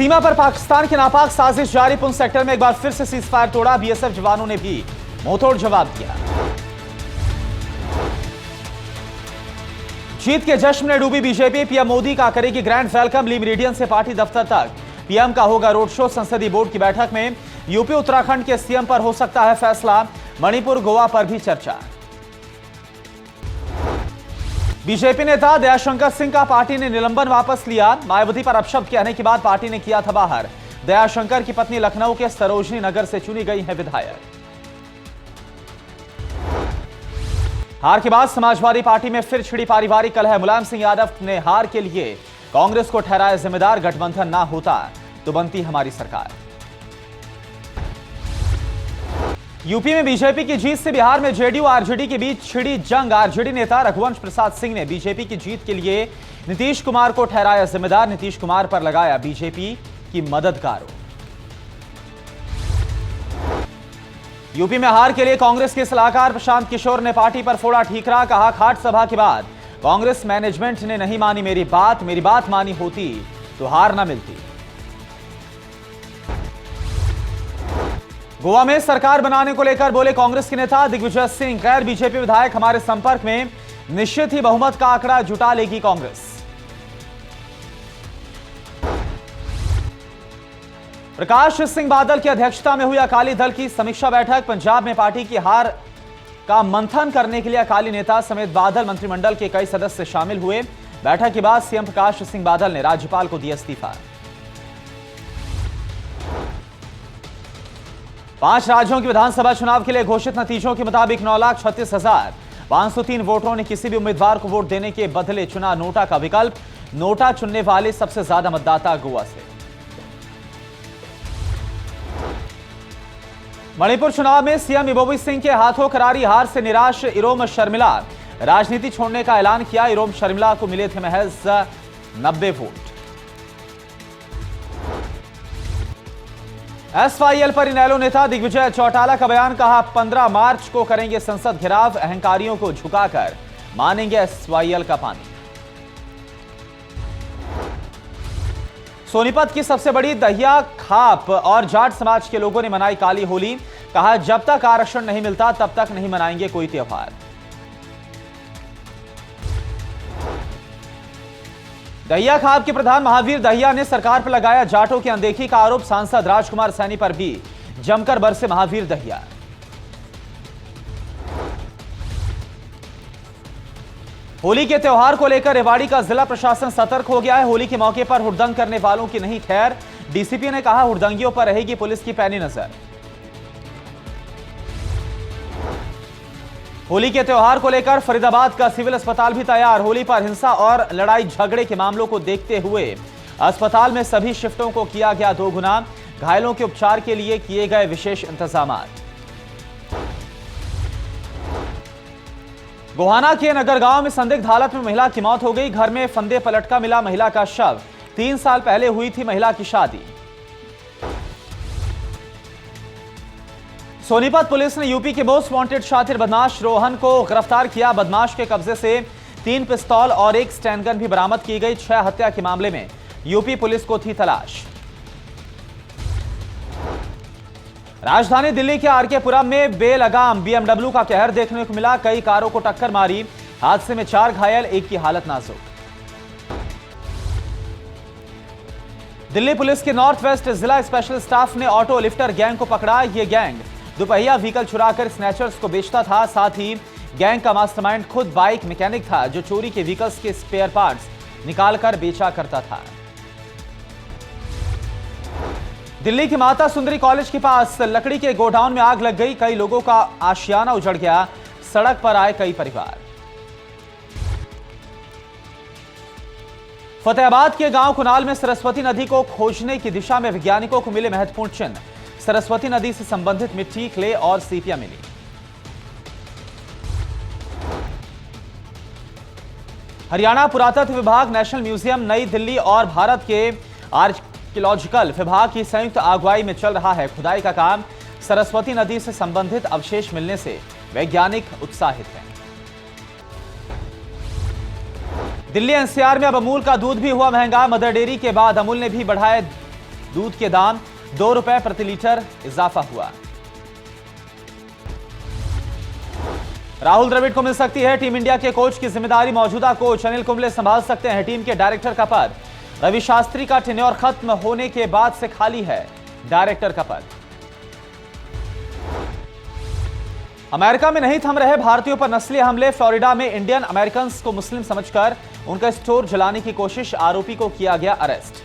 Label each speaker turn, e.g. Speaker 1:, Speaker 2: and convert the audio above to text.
Speaker 1: सीमा पर पाकिस्तान की नापाक साजिश जारी। पुंछ सेक्टर में एक बार फिर से सीजफायर तोड़ा। बीएसएफ जवानों ने भी मुंहतोड़ जवाब दिया। जीत के जश्न में डूबी बीजेपी। पीएम मोदी का करेगी ग्रैंड वेलकम। ली मेरिडियन से पार्टी दफ्तर तक पीएम का होगा रोड शो। संसदीय बोर्ड की बैठक में यूपी उत्तराखंड के सीएम पर हो सकता है फैसला। मणिपुर गोवा पर भी चर्चा। बीजेपी नेता दयाशंकर सिंह का पार्टी ने निलंबन वापस लिया। मायावती पर अपशब्द कहने के बाद पार्टी ने किया था बाहर। दयाशंकर की पत्नी लखनऊ के सरोजनी नगर से चुनी गई है विधायक। हार के बाद समाजवादी पार्टी में फिर छिड़ी पारिवारिक कलह। मुलायम सिंह यादव ने हार के लिए कांग्रेस को ठहराया जिम्मेदार। गठबंधन ना होता तो बनती हमारी सरकार। यूपी में बीजेपी की जीत से बिहार में जेडीयू आरजेडी के बीच छिड़ी जंग। आरजेडी नेता रघुवंश प्रसाद सिंह ने बीजेपी की जीत के लिए नीतीश कुमार को ठहराया जिम्मेदार। नीतीश कुमार पर लगाया बीजेपी की मदद का आरोप। यूपी में हार के लिए कांग्रेस के सलाहकार प्रशांत किशोर ने पार्टी पर फोड़ा ठीकरा। कहा, खाट सभा के बाद कांग्रेस मैनेजमेंट ने नहीं मानी मेरी बात मानी होती तो हार ना मिलती। गोवा में सरकार बनाने को लेकर बोले कांग्रेस के नेता दिग्विजय सिंह। गैर बीजेपी विधायक हमारे संपर्क में, निश्चित ही बहुमत का आंकड़ा जुटा लेगी कांग्रेस। प्रकाश सिंह बादल की अध्यक्षता में हुई अकाली दल की समीक्षा बैठक। पंजाब में पार्टी की हार का मंथन करने के लिए अकाली नेता समेत बादल मंत्रिमंडल के कई सदस्य शामिल हुए। बैठक के बाद सीएम प्रकाश सिंह बादल ने राज्यपाल को दिया इस्तीफा। 5 राज्यों के विधानसभा चुनाव के लिए घोषित नतीजों के मुताबिक 9,36,503 वोटरों ने किसी भी उम्मीदवार को वोट देने के बदले चुना नोटा का विकल्प। नोटा चुनने वाले सबसे ज्यादा मतदाता गोवा से। मणिपुर चुनाव में सीएम इबोबी सिंह के हाथों करारी हार से निराश इरोम शर्मिला। राजनीति छोड़ने का ऐलान किया। इरोम शर्मिला को मिले थे महज 90 वोट। एसवाईएल पर इनेलो नेता दिग्विजय चौटाला का बयान। कहा, 15 मार्च को करेंगे संसद घेराव। अहंकारियों को झुकाकर मानेंगे एसवाईएल का पानी। सोनीपत की सबसे बड़ी दहिया खाप और जाट समाज के लोगों ने मनाई काली होली। कहा, जब तक आरक्षण नहीं मिलता तब तक नहीं मनाएंगे कोई त्योहार। दहिया खाप के प्रधान महावीर दहिया ने सरकार पर लगाया जाटों की अनदेखी का आरोप। सांसद राजकुमार सैनी पर भी जमकर बरसे महावीर दहिया। होली के त्योहार को लेकर रेवाड़ी का जिला प्रशासन सतर्क हो गया है। होली के मौके पर हुड़दंग करने वालों की नहीं खैर। डीसीपी ने कहा, हुड़दंगियों पर रहेगी पुलिस की पैनी नजर। होली के त्योहार को लेकर फरीदाबाद का सिविल अस्पताल भी तैयार। होली पर हिंसा और लड़ाई झगड़े के मामलों को देखते हुए अस्पताल में सभी शिफ्टों को किया गया 2 गुना। घायलों के उपचार के लिए किए गए विशेष इंतजाम। गोहाना के नगर गांव में संदिग्ध हालत में महिला की मौत हो गई। घर में फंदे पलटका मिला महिला का शव। 3 साल पहले हुई थी महिला की शादी। सोनीपत पुलिस ने यूपी के मोस्ट वांटेड शातिर बदमाश रोहन को गिरफ्तार किया। बदमाश के कब्जे से 3 पिस्तौल और 1 स्टैंडगन भी बरामद की गई। 6 हत्या के मामले में यूपी पुलिस को थी तलाश। राजधानी दिल्ली के आरकेपुरम में बेलगाम बीएमडब्ल्यू का कहर देखने को मिला। कई कारों को टक्कर मारी। हादसे में 4 घायल, 1 की हालत नाजुक। दिल्ली पुलिस के नॉर्थ वेस्ट जिला स्पेशल स्टाफ ने ऑटो लिफ्टर गैंग को पकड़ा। यह गैंग दुपहिया व्हीकल चुराकर स्नैचर्स को बेचता था। साथ ही गैंग का मास्टरमाइंड खुद बाइक मैकेनिक था जो चोरी के व्हीकल्स के स्पेयर पार्ट्स निकालकर बेचा करता था। दिल्ली के माता सुंदरी कॉलेज के पास लकड़ी के गोडाउन में आग लग गई। कई लोगों का आशियाना उजड़ गया। सड़क पर आए कई परिवार। फतेहाबाद के गांव कुनाल में सरस्वती नदी को खोजने की दिशा में वैज्ञानिकों को मिले महत्वपूर्ण चिन्ह। सरस्वती नदी से संबंधित मिट्टी, क्ले और सीपियां मिली। हरियाणा पुरातत्व विभाग, नेशनल म्यूजियम नई दिल्ली और भारत के आर्कियोलॉजिकल विभाग की संयुक्त अगुवाई में चल रहा है खुदाई का काम। सरस्वती नदी से संबंधित अवशेष मिलने से वैज्ञानिक उत्साहित हैं। दिल्ली एनसीआर में अब अमूल का दूध भी हुआ महंगा। मदर डेयरी के बाद अमूल ने भी बढ़ाए दूध के दाम 2 रुपए प्रति लीटर इजाफा हुआ। राहुल द्रविड़ को मिल सकती है टीम इंडिया के कोच की जिम्मेदारी। मौजूदा कोच अनिल कुंबले संभाल सकते हैं टीम के डायरेक्टर का पद। रवि शास्त्री का टेन्योर खत्म होने के बाद से खाली है डायरेक्टर का पद। अमेरिका में नहीं थम रहे भारतीयों पर नस्ली हमले। फ्लोरिडा में इंडियन अमेरिकन्स को मुस्लिम समझकर उनका स्टोर जलाने की कोशिश, आरोपी को किया गया अरेस्ट।